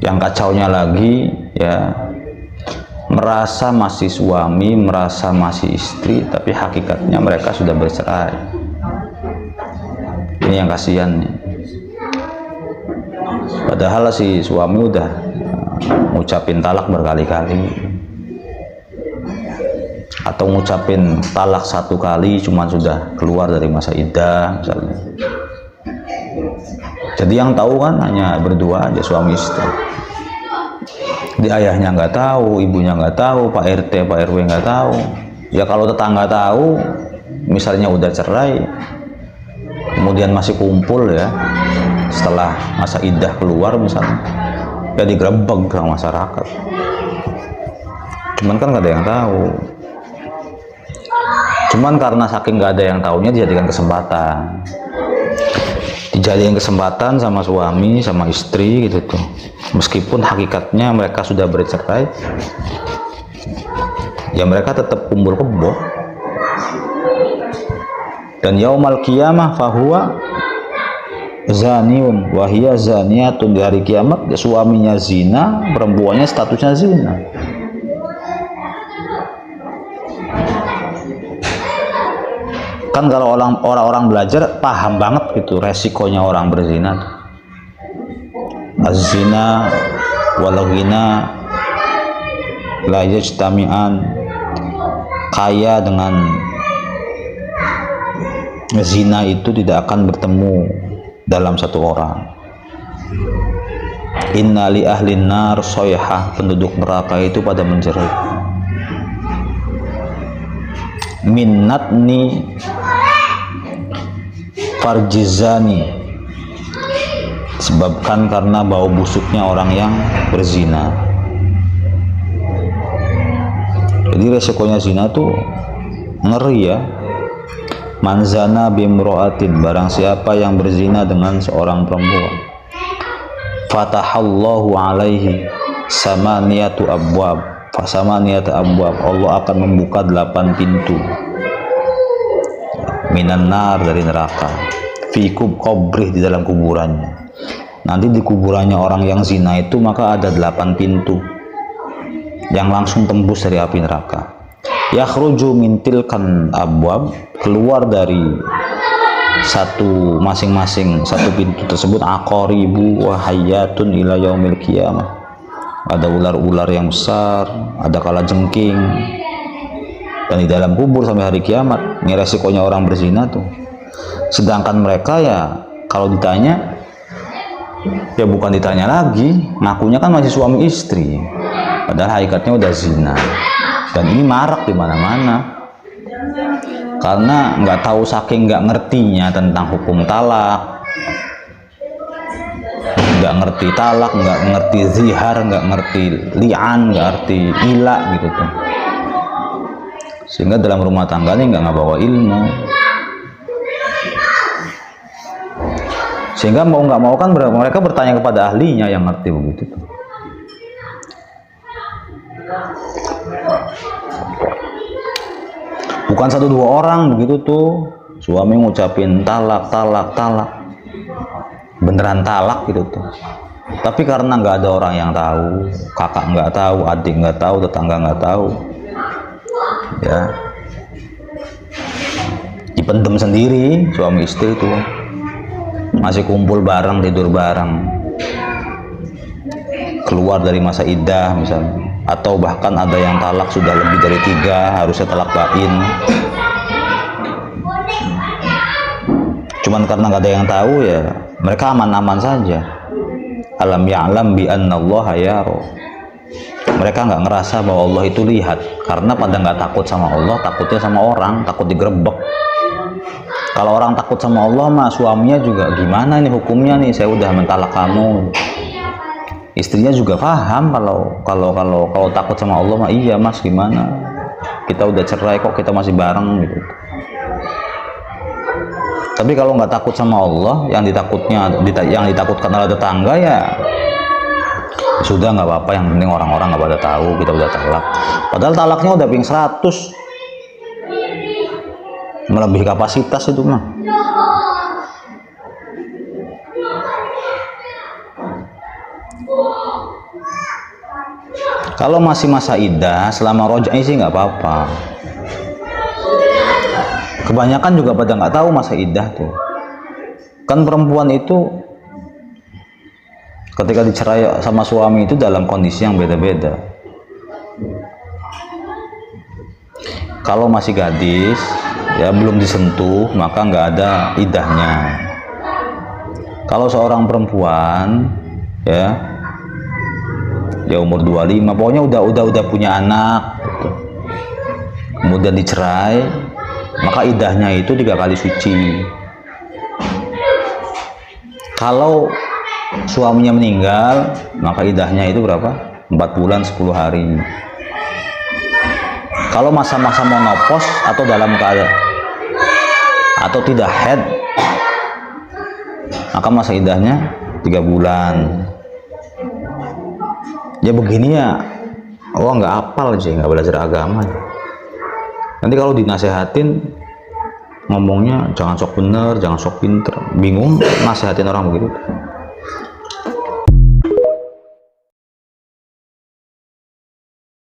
Yang kacaunya lagi ya, merasa masih suami, merasa masih istri, tapi hakikatnya mereka sudah bercerai. Ini yang kasihan nih. Padahal si suami udah ngucapin talak berkali-kali, atau ngucapin talak satu kali cuman sudah keluar dari masa iddah misalnya. Jadi yang tahu kan hanya berdua aja, suami istri. Di ayahnya nggak tahu, ibunya nggak tahu, Pak RT, Pak RW nggak tahu. Ya kalau tetangga tahu, misalnya udah cerai, kemudian masih kumpul ya, setelah masa iddah keluar misalnya, ya digerebek sama masyarakat. Cuman kan nggak ada yang tahu. Cuman karena saking nggak ada yang tahunya, dijadikan kesempatan. Dijadikan kesempatan sama suami, sama istri gitu tuh. Meskipun hakikatnya mereka sudah bercerai, ya mereka tetap kumpul kebo. Dan yaumal qiyamah fahuwa zaniun wahiyya zaniyatun, di hari kiamat ya, suaminya zina, perempuannya statusnya zina. Kan kalau orang-orang belajar paham banget gitu resikonya orang berzina tuh. Az-zina wal ghina la yajtami'an. Kaya dengan zina itu tidak akan bertemu dalam satu orang. Inna li ahlin nar soyhah, penduduk neraka itu pada menjerit. Minnatni farjizani, sebabkan karena bau busuknya orang yang berzina. Jadi resikonya zina tuh ngeri ya. Manzana bimro'atin, barang siapa yang berzina dengan seorang perempuan, fatahallahu alaihi samaniyatu abwab, fasamaniyatu abwab, Allah akan membuka 8 pintu minan nar, dari neraka, fi kubrih, di dalam kuburannya. Nanti di kuburannya orang yang zina itu maka ada 8 pintu yang langsung tembus dari api neraka. Yakhruju min tilkan abwab, keluar dari masing-masing satu pintu tersebut, aqaribu wa hayyatun ila yaumil qiyamah. Ada ular-ular yang besar, ada kalajengking. Dan di dalam kubur sampai hari kiamat. Ini resikonya orang berzina tuh. Sedangkan mereka ya kalau ditanya, ya bukan ditanya lagi, ngakunya kan masih suami istri, padahal hakikatnya udah zina. Dan ini marak di mana-mana karena nggak tahu, saking nggak ngertinya tentang hukum talak, nggak ngerti talak, nggak ngerti zihar, nggak ngerti li'an, nggak ngerti ila gitu tuh. Sehingga dalam rumah tangga ini nggak bawa ilmu. Sehingga mau nggak mau kan mereka bertanya kepada ahlinya yang ngerti begitu tuh. Bukan 1-2 orang begitu tuh, suami ngucapin talak, beneran talak gitu tuh. Tapi karena nggak ada orang yang tahu, kakak nggak tahu, adik nggak tahu, tetangga nggak tahu, ya dipendem sendiri suami istri tuh. Masih kumpul bareng, tidur bareng, keluar dari masa iddah misalnya, atau bahkan ada yang talak sudah lebih dari 3, harusnya talak bain. Cuman karena nggak ada yang tahu ya mereka aman-aman saja. Alam ya'lam bi annallaha yara. Mereka nggak ngerasa bahwa Allah itu lihat, karena pada nggak takut sama Allah, takutnya sama orang, takut digerebek. Kalau orang takut sama Allah mah suaminya juga gimana ini hukumnya nih, saya udah mentalak kamu. Istrinya juga paham kalau takut sama Allah mah, iya mas gimana, kita udah cerai kok kita masih bareng gitu. Tapi kalau nggak takut sama Allah, yang ditakutkan oleh tetangga ya sudah nggak apa-apa, yang penting orang-orang nggak pada tahu kita udah talak. Padahal talaknya udah ping 100, melebihi kapasitas itu mah. Kalau masih masa iddah selama roj'i sih nggak apa-apa. Kebanyakan juga pada nggak tahu masa iddah tuh. Kan perempuan itu ketika dicerai sama suami itu dalam kondisi yang beda-beda. Kalau masih gadis, ya belum disentuh, maka nggak ada iddahnya. Kalau seorang perempuan, ya umur 25, pokoknya udah punya anak, gitu. Kemudian dicerai, maka iddahnya itu 3 kali suci. Kalau suaminya meninggal, maka iddahnya itu berapa? 4 bulan 10 hari. Kalau masa-masa menopause atau dalam keadaan atau tidak haid, maka masa iddahnya 3 bulan. Ya begini ya, nggak hafal sih, nggak belajar agama. Nanti kalau dinasehatin ngomongnya jangan sok bener, jangan sok pinter, bingung nasehatin orang begitu.